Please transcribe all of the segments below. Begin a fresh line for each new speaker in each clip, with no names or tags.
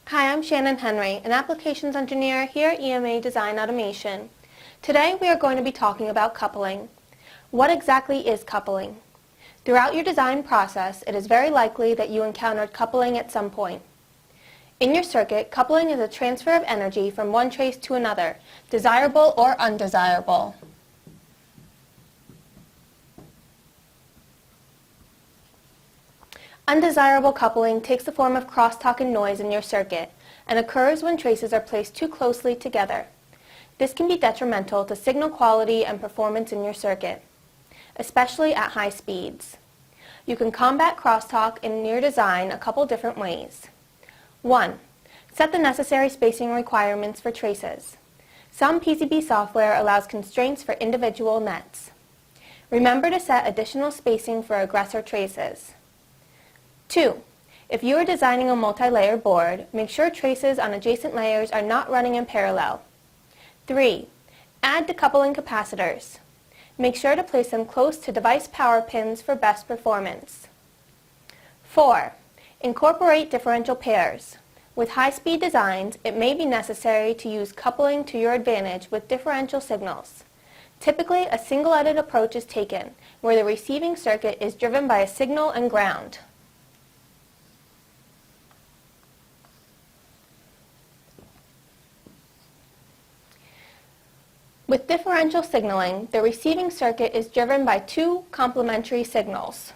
Hi, I'm Shannon Henry, an applications engineer here at EMA Design Automation. Today we are going to be talking about coupling. What exactly is coupling? Throughout your design process, it is very likely that you encountered coupling at some point. In your circuit, coupling is a transfer of energy from one trace to another, desirable or undesirable. Undesirable coupling takes the form of crosstalk and noise in your circuit and occurs when traces are placed too closely together. This can be detrimental to signal quality and performance in your circuit, especially at high speeds. You can combat crosstalk in your design a couple different ways. 1. Set the necessary spacing requirements for traces. Some PCB software allows constraints for individual nets. Remember to set additional spacing for aggressor traces. 2. If you are designing a multi-layer board, make sure traces on adjacent layers are not running in parallel. 3. Add decoupling capacitors. Make sure to place them close to device power pins for best performance. 4. Incorporate differential pairs. With high-speed designs, it may be necessary to use coupling to your advantage with differential signals. Typically, a single-edit approach is taken, where the receiving circuit is driven by a signal and ground. With differential signaling, the receiving circuit is driven by two complementary signals.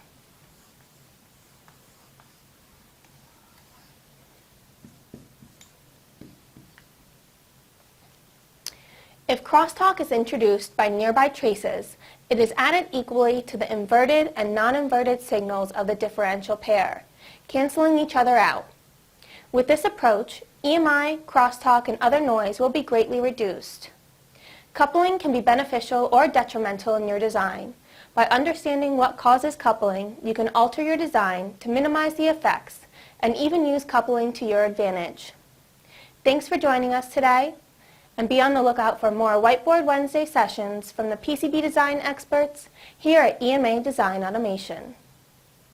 If crosstalk is introduced by nearby traces, it is added equally to the inverted and non-inverted signals of the differential pair, canceling each other out. With this approach, EMI, crosstalk, and other noise will be greatly reduced. Coupling can be beneficial or detrimental in your design. By understanding what causes coupling, you can alter your design to minimize the effects and even use coupling to your advantage. Thanks for joining us today, and be on the lookout for more Whiteboard Wednesday sessions from the PCB design experts here at EMA Design Automation.